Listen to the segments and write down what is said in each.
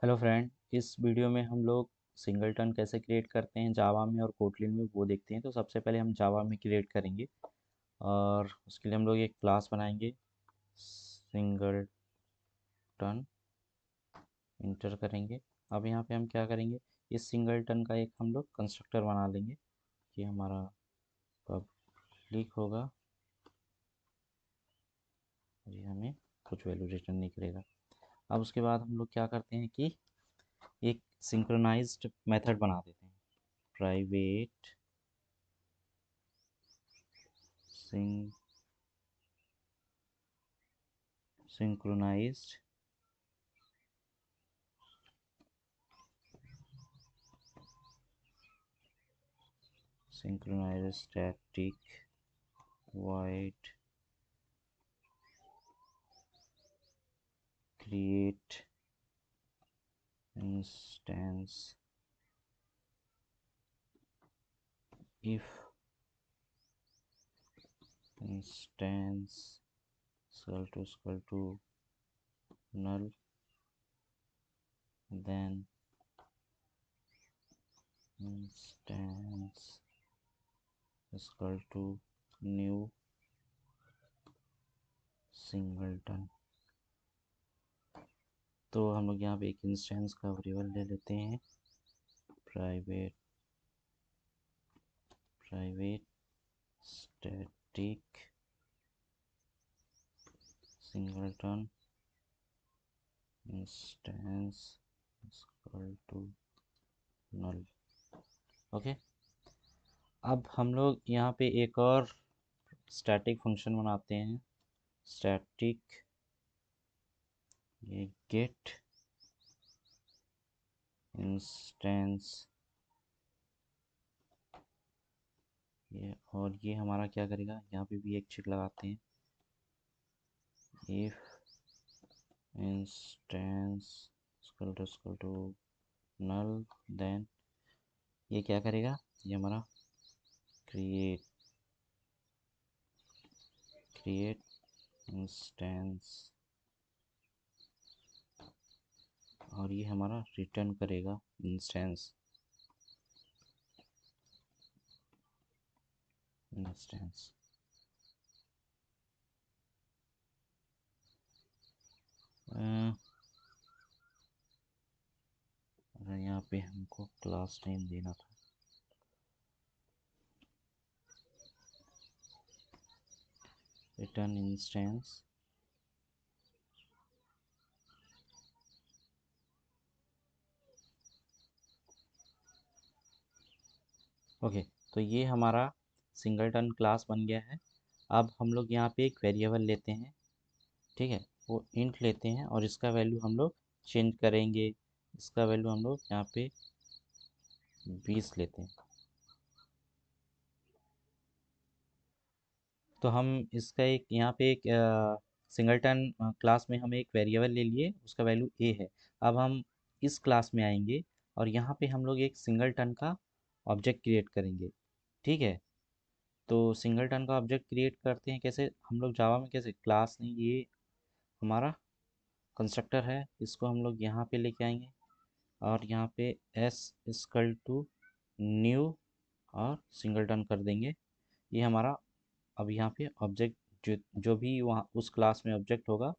Hello friend, इस video में हम लोग सिंगलटन कैसे क्रिएट करते हैं जावा में और कोटलिन में वो देखते हैं। तो सबसे पहले हम जावा में क्रिएट करेंगे और उसके लिए हम लोग एक क्लास बनाएंगे सिंगलटन, इंटर करेंगे। अब यहाँ पे हम क्या करेंगे, इस सिंगलटन का एक हम लोग कंस्ट्रक्टर बना लेंगे कि हमारा पब्लिक होगा और ये हमें कुछ वैल्यू रिटर्न नहीं करेगा। अब उसके बाद हम लोग क्या करते हैं कि एक सिंक्रोनाइज्ड मेथड बना देते हैं, private synchronized static void create instance if instance equal to null, then instance equal to new singleton। तो हम लोग यहाँ पे एक इंस्टेंस का वेरिएबल ले लेते हैं, private static singleton instance equal to null. Okay, अब हम लोग यहाँ पे एक और स्टैटिक फंक्शन बनाते हैं, स्टैटिक ये गेट इंस्टेंस, ये और ये हमारा क्या करेगा, यहाँ पे भी एक चेक लगाते हैं, if instance equal to null, then ये क्या करेगा, ये हमारा क्रिएट इंस्टेंस और ये हमारा रिटर्न करेगा इंस्टेंस। अगर यहाँ पे हमको क्लास नेम देना था, रिटर्न इंस्टेंस ओके। तो ये हमारा सिंगलटन क्लास बन गया है। अब हम लोग यहाँ पे एक वेरिएबल लेते हैं, ठीक है, वो इंट लेते हैं और इसका वैल्यू हम लोग चेंज करेंगे। इसका वैल्यू हम लोग यहाँ पे 20 लेते हैं। तो हम इसका एक यहाँ पे एक सिंगलटन क्लास में हम एक वेरिएबल ले लिए, उसका वैल्यू ए है। अब हम इस क्लास में आएंगे और यहाँ पे हम लोग एक सिंगलटन का ऑब्जेक्ट क्रिएट करेंगे, ठीक है। तो सिंगलटन का ऑब्जेक्ट क्रिएट करते हैं कैसे, हम लोग जावा में कैसे, क्लास नहीं, ये हमारा कंस्ट्रक्टर है, इसको हम लोग यहाँ पे लेके आएंगे और यहाँ पे एस इक्वल टू न्यू और सिंगलटन कर देंगे। ये हमारा अब यहाँ पे ऑब्जेक्ट जो भी वहाँ उस क्लास में ऑब्जेक्ट होगा,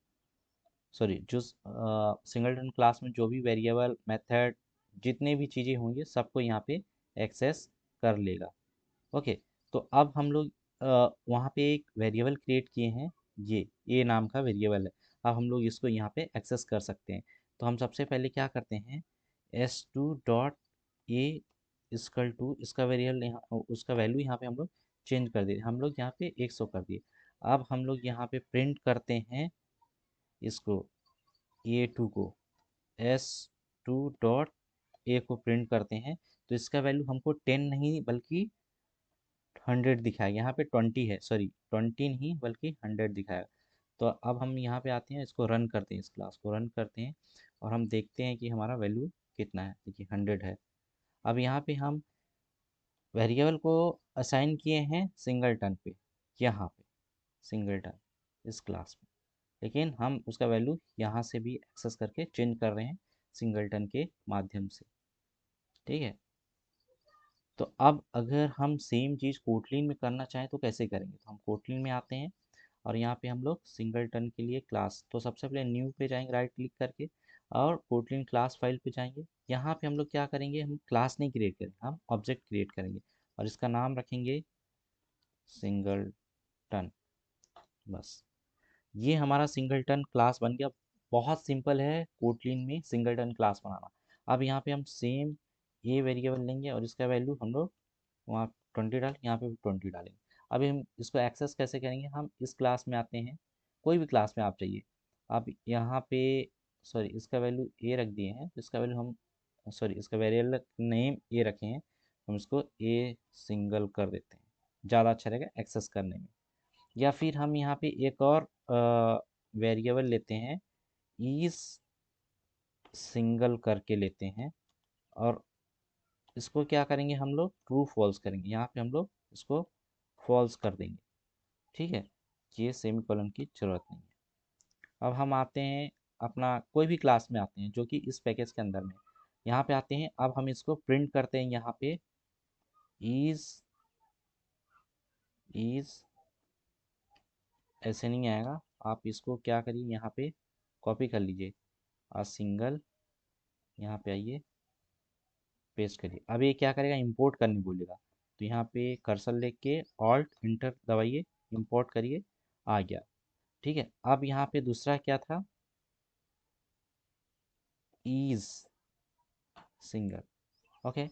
सॉरी जो सिंगलटन क्लास में जो भी वेरिएबल मेथड जितने भी चीज़ें होंगी सबको यहाँ पे एक्सेस कर लेगा। ओके, तो अब हम लोग वहाँ पे एक वेरिएबल क्रिएट किए हैं, ये ए नाम का वेरिएबल है। अब हम लोग इसको यहाँ पे एक्सेस कर सकते हैं। तो हम सबसे पहले क्या करते हैं, s2 dot A equal to इसका वेरिएबल यहाँ, उसका वैल्यू यहाँ पे हम लोग चेंज कर दिए, हम लोग यहाँ पे 100 कर दिए। अब हम लोग यहाँ पे प्रिंट करते हैं इसको, ए2 को, s2 डॉट ए को प्रिंट करते हैं। तो इसका वैल्यू हमको 10 नहीं बल्कि 100 दिखाएगा, यहाँ पे 20 है, सॉरी 20 नहीं बल्कि 100 दिखाएगा। तो अब हम यहाँ पे आते हैं, इसको रन करते हैं, इस क्लास को रन करते हैं और हम देखते हैं कि हमारा वैल्यू कितना है, देखिए 100 है। अब यहाँ पे हम वेरिएबल को असाइन किए हैं सिंगलटन पे, यहाँ पे सिंगलटन इस क्लास में, लेकिन हम उसका वैल्यू यहाँ से भी एक्सेस करके चेंज कर रहे हैं सिंगलटन के माध्यम से। ठीक है, तो अब अगर हम सेम चीज़ कोटलिन में करना चाहें तो कैसे करेंगे? तो हम कोटलिन में आते हैं और यहाँ पे हम लोग सिंगलटन के लिए क्लास, तो सबसे पहले न्यू पे जाएंगे राइट क्लिक करके और कोटलिन क्लास फाइल पे जाएंगे। यहाँ पे हम लोग क्या करेंगे, हम क्लास नहीं क्रिएट करेंगे, हम ऑब्जेक्ट क्रिएट करेंगे और इसका नाम रखेंगे सिंगलटन। बस, ये हमारा सिंगलटन क्लास बन गया। बहुत सिंपल है कोटलिन में सिंगलटन क्लास बनाना। अब यहाँ पे हम सेम ए वेरिएबल लेंगे और इसका वैल्यू हम लोग वहाँ 20 डाल, यहाँ पे भी 20 डालेंगे। अभी हम इसको एक्सेस कैसे करेंगे, हम इस क्लास में आते हैं, कोई भी क्लास में आप चाहिए। आप यहाँ पे सॉरी इसका वैल्यू ए रख दिए हैं, तो इसका वैल्यू हम सॉरी इसका वेरिएबल नेम ए रखे हैं, हम इसको ए सिंगल कर देते हैं, ज़्यादा अच्छा रहेगा एक्सेस करने में। या फिर हम यहाँ पे एक और वेरिएबल लेते हैं, इस सिंगल करके लेते हैं और इसको क्या करेंगे, हम लोग ट्रू फॉल्स करेंगे, यहाँ पे हम लोग इसको फॉल्स कर देंगे। ठीक है, ये सेमीकोलन की जरूरत नहीं है। अब हम आते हैं अपना कोई भी क्लास में आते हैं जो कि इस पैकेज के अंदर में, यहाँ पे आते हैं। अब हम इसको प्रिंट करते हैं, यहाँ पे इज ऐसे नहीं आएगा, आप इसको क्या करिए, यहाँ पे कॉपी कर लीजिए और सिंगल, यहाँ पे आइए पेस्ट करिए। अब ये क्या करेगा, इंपोर्ट करने बोलेगा, तो यहाँ पे कर्सर लेके ऑल्ट इंटर दबाइए, इंपोर्ट करिए, आ गया। ठीक है, अब यहाँ पे दूसरा क्या था, इज सिंगल। ओके,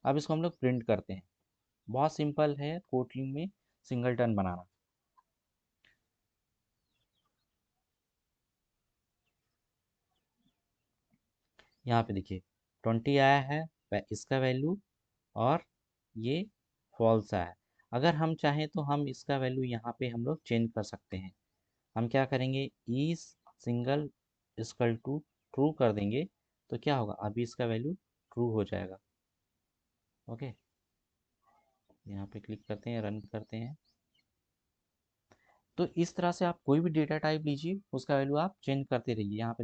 अब इसको हम लोग प्रिंट करते हैं। बहुत सिंपल है कोटलिन में सिंगलटन बनाना। यहाँ पे देखिए 20 आया है इसका वैल्यू, और ये फॉल्स आया है। अगर हम चाहें तो हम इसका वैल्यू यहाँ पे हम लोग चेंज कर सकते हैं। हम क्या करेंगे, is single equal to true कर देंगे, तो क्या होगा, अभी इसका वैल्यू ट्रू हो जाएगा। ओके, यहाँ पे क्लिक करते हैं, रन करते हैं। तो इस तरह से आप कोई भी डेटा टाइप लीजिए, उसका वैल्यू आप चेंज करते रहिए। यहाँ पे